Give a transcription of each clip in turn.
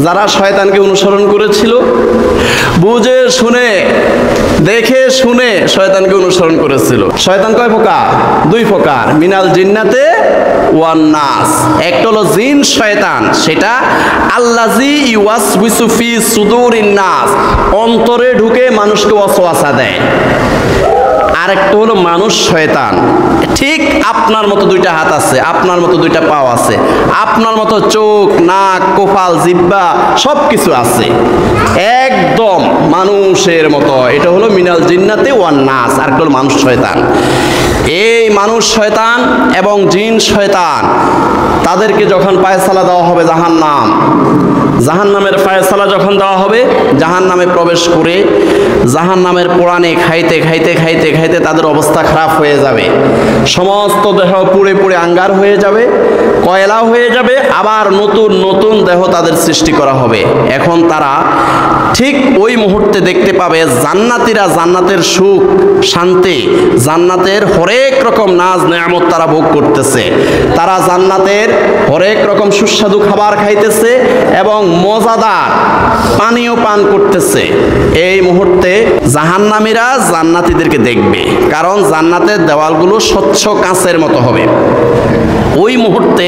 যারা শয়তানকে অনুসরণ করেছিল, বুঝে শুনে দেখে শুনে শয়তানকে অনুসরণ করেছিল। শয়তান কয় প্রকার? দুই প্রকার, মিনাল জিন্নাতে ওয়ান নাস। একটা হলো জিন শয়তান, সেটা আল্লাজি ইউয়াসবিসু ফি সুদুরিন নাস, অন্তরে ঢুকে মানুষকে ওয়াসওয়াসা দেয়। আরেকটা হলো মানুষ শয়তান, ঠিক আপনার মতো দুইটা হাত আছে, আপনার মতো দুইটা পাও আছে, আপনার মতো চোখ, নাক, কপাল, জিহ্বা সব কিছু আছে, একদম মানুষের মতো। এটা হলো মিনাল জিন্নাতে ওয়ান নাস। আরেকটা হলো মানুষ শয়তান। এই মানুষ শয়তান এবং জিন শয়তান, তাদেরকে যখন ফায়সালা দেওয়া হবে জাহান্নাম, জাহান্নামের ফায়সালা যখন দেওয়া হবে, জাহান্নামে প্রবেশ করে জাহান্নামের পোড়ানে খাইতে খাইতে খাইতে খাইতে তাদের অবস্থা খারাপ হয়ে যাবে। সমস্ত দেহ পুড়ে পুড়ে আঙ্গার হয়ে যাবে, কয়লা হয়ে যাবে, আবার নতুন নতুন দেহ তাদের সৃষ্টি করা হবে। এখন তারা ঠিক ওই মুহূর্তে দেখতে পাবে জান্নাতীরা জান্নাতের সুখ শান্তি, জান্নাতের হরেক রকম নাজ নেয়ামত তারা ভোগ করতেছে। তারা জান্নাতের হরেক রকম সুস্বাদু খাবার খাইতেছে এবং মজাদার পানীয় পান করতেছে। এই মুহূর্তে জাহান্নামীরা জান্নাতীদেরকে দেখবে, কারণ জান্নাতের দেওয়ালগুলো স্বচ্ছ কাঁচের মতো হবে। ওই মুহূর্তে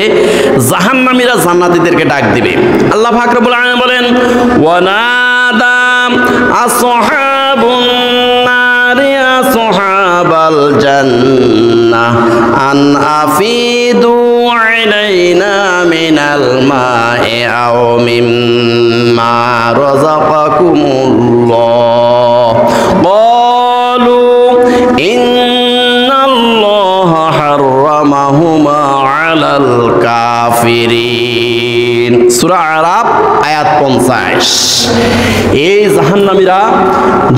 জাহান্নামীরা জান্নাতীদেরকে ডাক দিবে। আল্লাহ পাক রব্বুল আলামিন বলেন, ওয়ানাদা আসহাবুন নারি আসহাবাল জান্নাহ আন আফিদু আলাইনা মিনাল মা'i আও মিম্মা রাযাকাকুমুল্লাহ ক্বালু ইন্নাল্লাহা হাররামাহুমা আলাল কাফিরিন। সূরা আরাফ আয়াত 50। এই জাহান্নামীরা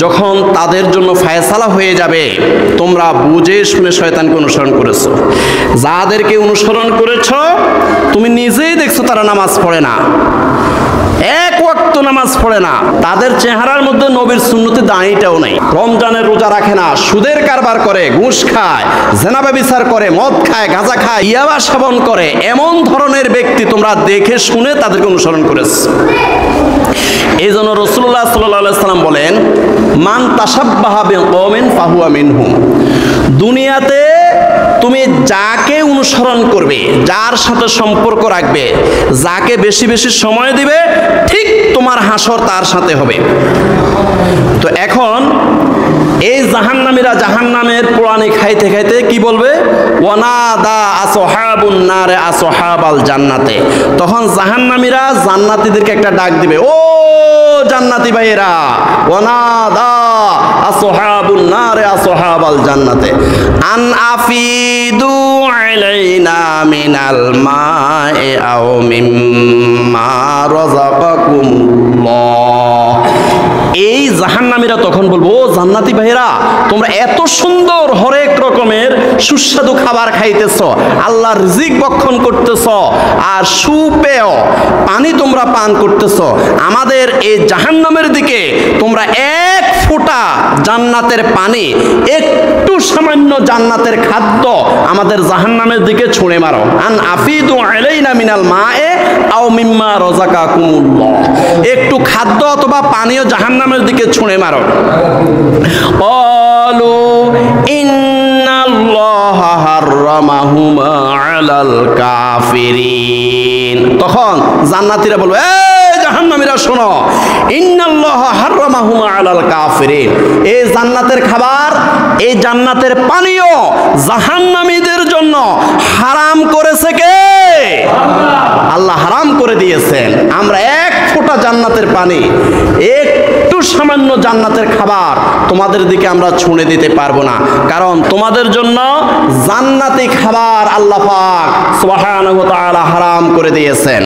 যখন তাদের জন্য ফায়সালা হয়ে যাবে, তোমরা বুঝে শুনে শয়তানকে অনুসরণ করেছো, যাদেরকে অনুসরণ করেছো তুমি নিজেই দেখছো তারা নামাজ পড়ে না, এক ওয়াক্ত নামাজ পড়ে না, তাদের চেহারার মধ্যে নবীর সুন্নতে দাঁড়িটাও নেই, রমজানের রোজা রাখে না, সুদের কারবার করে, ঘুষ খায়, জেনা ব্যভিচার করে, মদ খায়, গাঁজা খায়, ইয়াবা সেবন করে, এমন ধরনের ব্যক্তি তোমরা দেখে শুনে তাদেরকে অনুসরণ করেছো। এই জন্য রাসূলুল্লাহ সাল্লাল্লাহু আলাইহি সাল্লাম বলেন, মান তাশাব্বাহা বিকওমিন ফাহুয়া মিনহুম। দুনিয়াতে তুমি যাকে অনুসরণ করবে, যার সাথে সম্পর্ক রাখবে, যাকে বেশি বেশি সময় দিবে, ঠিক তোমার হাসর তার সাথে হবে। তো এখন এই জাহান্নামীরা জাহান্নামের পোড়ানি খাইতে খাইতে কি বলবে? ওয়ানাদা আসহাবুন নারে আসহাবাল জান্নাতে। তখন জাহান্নামীরা জান্নাতীদেরকে একটা ডাক দিবে, ও জান্নাতি ভাইয়েরা, ওয়ানাদা আসহাবুন নারে আসহাবাল জান্নাতে আন আফিদু আলাইনা মিনাল মা'i আও মিম্মা রাযাকাকুমুল্লাহ। এই জাহান্নামীরা তখন বলবো, ও জান্নাতি ভাইরা, তোমরা এত সুন্দর হরেক রকমের সুস্বাদু খাবার খাইতেছো, আল্লাহর রিজিক ভক্ষণ করতেছো, আর সুপেয় পানি তোমরা পান করতেছো, আমাদের এই জাহান্নামের দিকে তোমরা এক ফোঁটা জান্নাতের পানি, একটু সামান্য জান্নাতের খাদ্য আমাদের জাহান্নামের দিকে ছুঁড়ে মারো। আন আফিদু আলাইনা মিনাল মা'i আও মিম্মা রাযাকাকুমুল্লাহ। একটু খাদ্য অথবা পানীয় জাহান্নামের দিকে ছুঁড়ে মারো। ক্বালু ইন্নাল্লাহা হাররামাহুমা আলাল কাফিরিন। তখন জান্নাতীরা বলবে, এই জাহান্নামীরা শোনো, ইন্নাল্লাহা হাররামাহুমা আলাল কাফিরিন। এই জান্নাতের খাবার, এই জান্নাতের পানীয় জাহান্নামীদের জন্য হারাম করেছে কে? আল্লাহ হারাম করে দিয়েছেন। আমরা এক ফোঁটা জান্নাতের পানি, একটু সামান্য জান্নাতের খাবার তোমাদের দিকে আমরা ছুঁড়ে দিতে পারবো না, কারণ তোমাদের জন্য জান্নাতি খাবার আল্লাহ পাক সুবহানাহু ওয়া তাআলা হারাম করে দিয়েছেন।